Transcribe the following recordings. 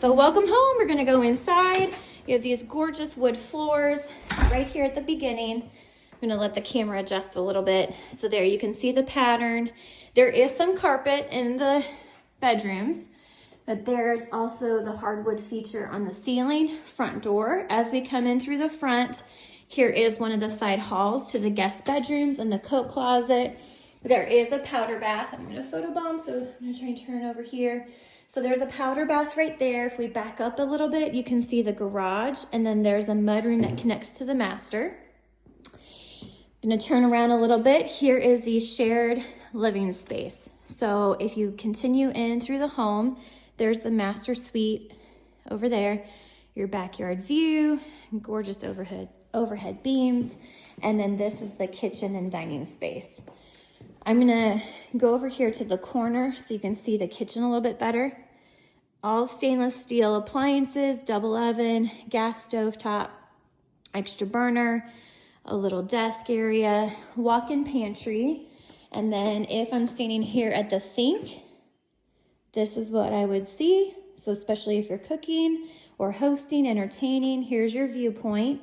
So welcome home. We're gonna go inside. You have these gorgeous wood floors right here at the beginning. I'm gonna let the camera adjust a little bit. So there you can see the pattern. There is some carpet in the bedrooms, but there's also the hardwood feature on the ceiling. Front door, as we come in through the front, here is one of the side halls to the guest bedrooms and the coat closet. There is a powder bath. I'm gonna photobomb, so I'm gonna try and turn over here. So there's a powder bath right there. If we back up a little bit, you can see the garage, and then there's a mudroom that connects to the master. I'm gonna turn around a little bit. Here is the shared living space. So if you continue in through the home, there's the master suite over there, your backyard view, gorgeous overhead beams, and then this is the kitchen and dining space. I'm gonna go over here to the corner so you can see the kitchen a little bit better. All stainless steel appliances, double oven, gas stove top, extra burner, a little desk area, walk-in pantry. And then if I'm standing here at the sink, this is what I would see. So especially if you're cooking or hosting, entertaining, here's your viewpoint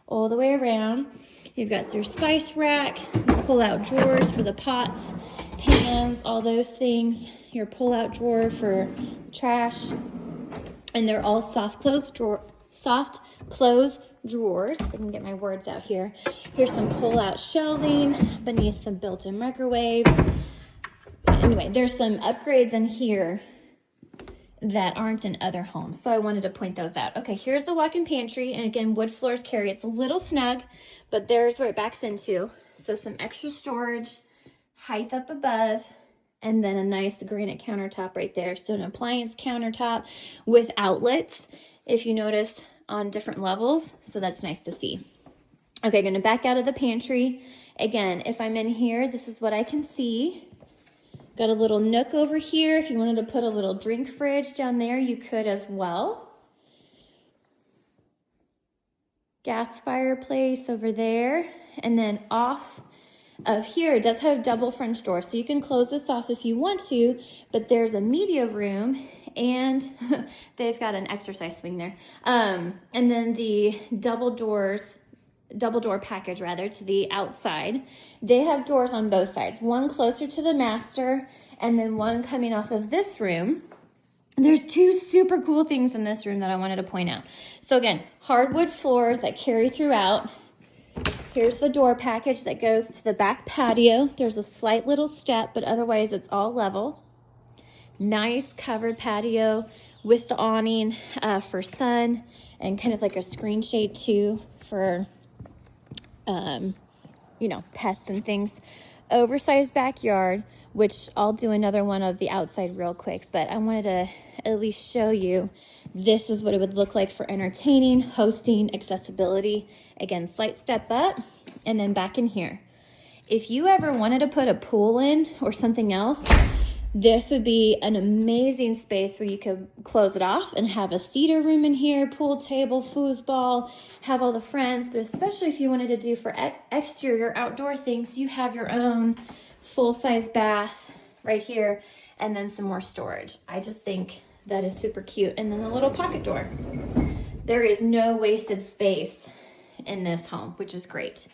all the way around. You've got your spice rack, pull out drawers for the pots, pans, all those things. Your pull out drawer for trash. And they're all soft close drawers. If I can get my words out here. Here's some pull out shelving beneath the built-in microwave. Anyway, there's some upgrades in here that aren't in other homes. So I wanted to point those out. Okay, here's the walk-in pantry. And again, wood floors carry. It's a little snug, but there's where it backs into. So some extra storage, height up above, and then a nice granite countertop right there. So an appliance countertop with outlets, if you notice, on different levels. So that's nice to see. Okay, gonna back out of the pantry. Again, if I'm in here, this is what I can see. Got a little nook over here. If you wanted to put a little drink fridge down there, you could as well. Gas fireplace over there. And then off of here, it does have double French doors. So you can close this off if you want to, but there's a media room and they've got an exercise swing there. And then the double door package rather to the outside. They have doors on both sides, one closer to the master and then one coming off of this room. There's two super cool things in this room that I wanted to point out. So again, hardwood floors that carry throughout. Here's the door package that goes to the back patio. There's a slight little step, but otherwise it's all level. Nice covered patio with the awning for sun and kind of like a screen shade too for pests and things. Oversized backyard, which I'll do another one of the outside real quick, but I wanted to at least show you this is what it would look like for entertaining, hosting, accessibility. Again, slight step up and then back in here. If you ever wanted to put a pool in or something else, this would be an amazing space where you could close it off and have a theater room in here, pool table, foosball, have all the friends. But especially if you wanted to do for exterior outdoor things, you have your own full-size bath right here and then some more storage. I just think that is super cute. And then a little pocket door. There is no wasted space in this home, which is great.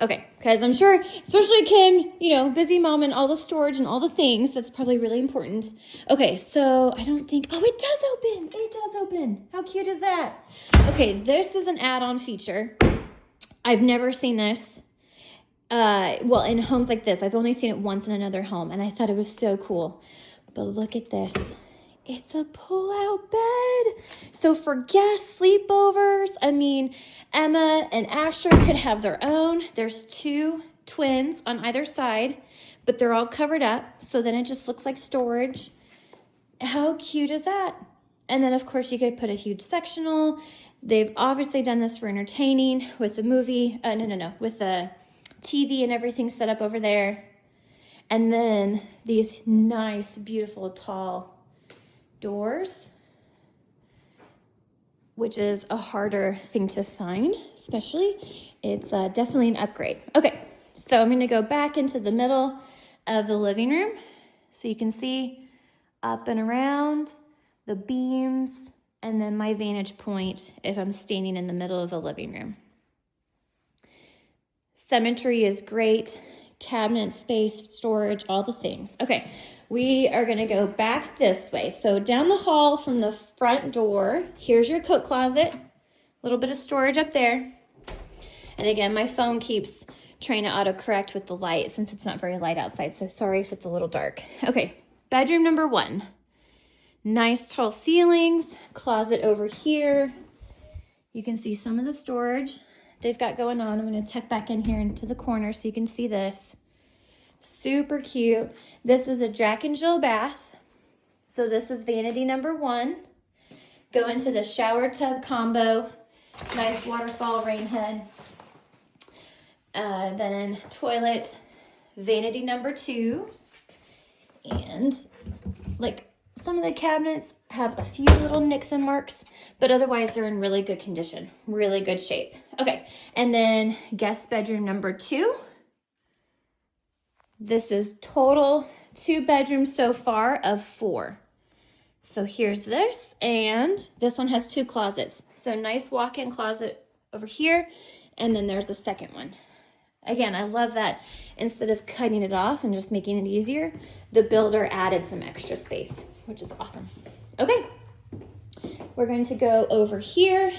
Okay, because I'm sure, especially Kim, busy mom and all the storage and all the things, that's probably really important. Okay, so I don't think, it does open. It does open. How cute is that? Okay, this is an add-on feature. I've never seen this. In homes like this. I've only seen it once in another home, and I thought it was so cool. But look at this. It's a pull-out bed. So for guest sleepovers, Emma and Asher could have their own. There's two twins on either side, but they're all covered up. So then it just looks like storage. How cute is that? And then, of course, you could put a huge sectional. They've obviously done this for entertaining with the movie. With the TV and everything set up over there. And then these nice, beautiful, tall doors, which is a harder thing to find, especially. It's definitely an upgrade. Okay, so I'm going to go back into the middle of the living room so you can see up and around. the beams, and then my vantage point if I'm standing in the middle of the living room. Symmetry is great. Cabinet space, storage, all the things. Okay, we are gonna go back this way. So down the hall from the front door, here's your coat closet. A little bit of storage up there. And again, my phone keeps trying to autocorrect with the light since it's not very light outside. So sorry if it's a little dark. Okay, bedroom number 1. Nice tall ceilings, closet over here. You can see some of the storage they've got going on. I'm going to tuck back in here into the corner so you can see this. Super cute. This is a Jack and Jill bath. So this is vanity number 1. Go into the shower tub combo. Nice waterfall rain head. Then toilet, vanity number 2. And like some of the cabinets have a few little nicks and marks, but otherwise they're in really good condition, really good shape. Okay, and then guest bedroom number 2. This is total 2 bedrooms so far of 4. So here's this, and this one has 2 closets. So nice walk-in closet over here, and then there's a second one. Again, I love that instead of cutting it off and just making it easier, the builder added some extra space, which is awesome. Okay, we're going to go over here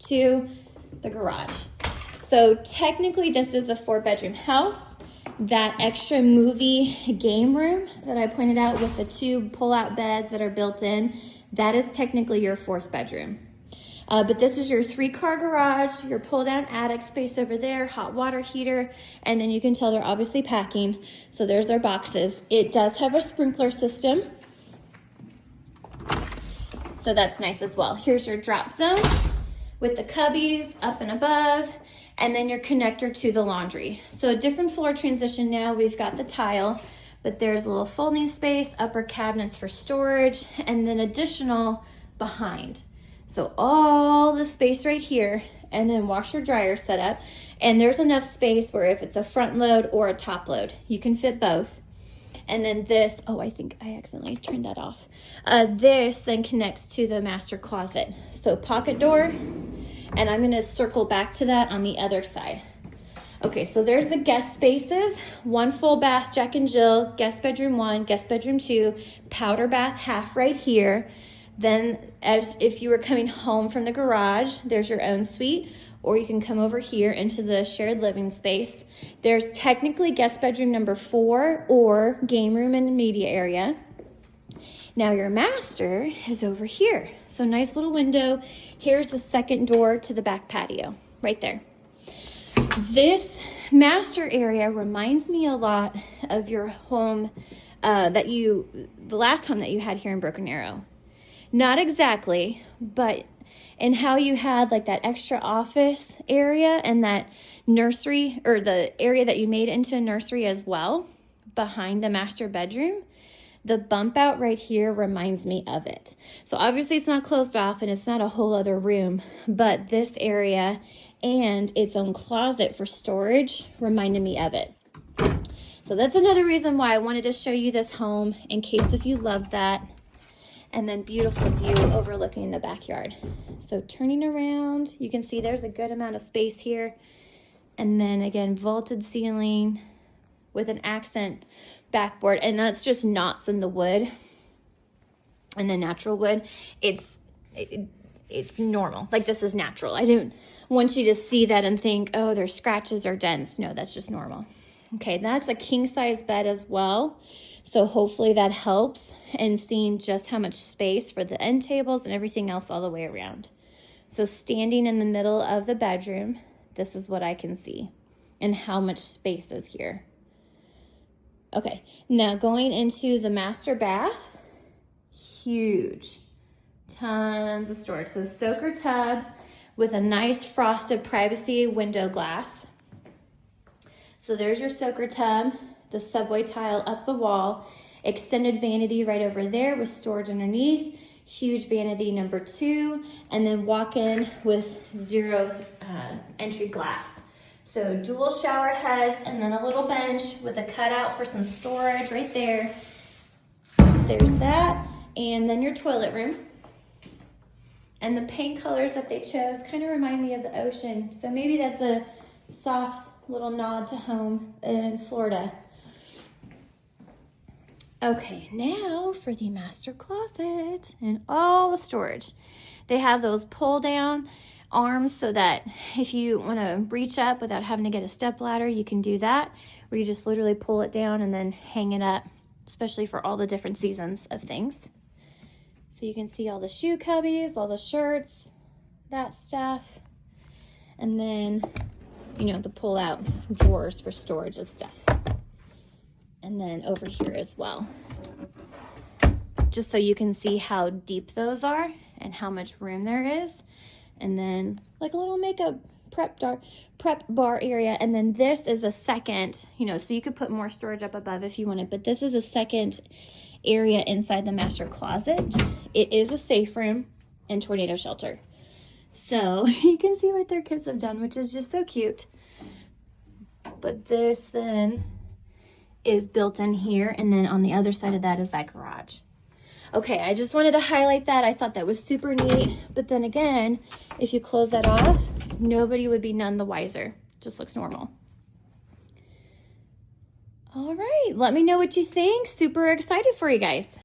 to the garage. So technically this is a 4-bedroom house. That extra movie game room that I pointed out with the 2 pull-out beds that are built in, that is technically your 4th bedroom. But this is your 3-car garage, your pull-down attic space over there, hot water heater, and then you can tell they're obviously packing. So there's their boxes. It does have a sprinkler system, so that's nice as well. Here's your drop zone with the cubbies up and above, and then your connector to the laundry. So a different floor transition now. We've got the tile, but there's a little folding space, upper cabinets for storage, and then additional behind. So all the space right here, and then washer dryer setup. And there's enough space where if it's a front load or a top load, you can fit both. And then this, oh, I think I accidentally turned that off. This then connects to the master closet. So pocket door, and I'm gonna circle back to that on the other side. Okay, so there's the guest spaces. 1 full bath, Jack and Jill, guest bedroom 1, guest bedroom 2, powder bath half right here. Then as if you were coming home from the garage, there's your own suite, or you can come over here into the shared living space. There's technically guest bedroom number 4 or game room and media area. Now your master is over here. So nice little window. Here's the second door to the back patio right there. This master area reminds me a lot of your home the last home that you had here in Broken Arrow. Not exactly, but in how you had like that extra office area and that nursery, or the area that you made into a nursery as well, behind the master bedroom. The bump out right here reminds me of it. So obviously it's not closed off and it's not a whole other room, but this area and its own closet for storage reminded me of it. So that's another reason why I wanted to show you this home, in case if you love that. And then beautiful view overlooking the backyard. So turning around, you can see there's a good amount of space here. And then again, vaulted ceiling with an accent backboard. And that's just knots in the wood and the natural wood. It's normal. Like, this is natural. I don't want you to see that and think, oh, there's scratches or dents. No, that's just normal. Okay, that's a king size bed as well. So hopefully that helps in seeing just how much space for the end tables and everything else all the way around. So standing in the middle of the bedroom, this is what I can see and how much space is here. Okay, now going into the master bath, huge, tons of storage. So soaker tub with a nice frosted privacy window glass. So there's your soaker tub. The subway tile up the wall, extended vanity right over there with storage underneath, huge vanity number 2, and then walk in with 0 entry glass. So dual shower heads, and then a little bench with a cutout for some storage right there. There's that. And then your toilet room. And the paint colors that they chose kind of remind me of the ocean. So maybe that's a soft little nod to home in Florida. Okay, now for the master closet and all the storage. They have those pull down arms so that if you want to reach up without having to get a step ladder, you can do that, where you just literally pull it down and then hang it up, especially for all the different seasons of things. So you can see all the shoe cubbies, all the shirts, that stuff. And then, you know, the pull out drawers for storage of stuff. And then over here as well. Just so you can see how deep those are and how much room there is. And then like a little makeup prep bar area. And then this is a second, you know, so you could put more storage up above if you wanted, but this is a second area inside the master closet. It is a safe room and tornado shelter. So you can see what their kids have done, which is just so cute. But this then is built in here, and then on the other side of that is that garage. Okay, I just wanted to highlight that. I thought that was super neat. But then again, if you close that off, nobody would be none the wiser. Just looks normal. All right, let me know what you think. Super excited for you guys.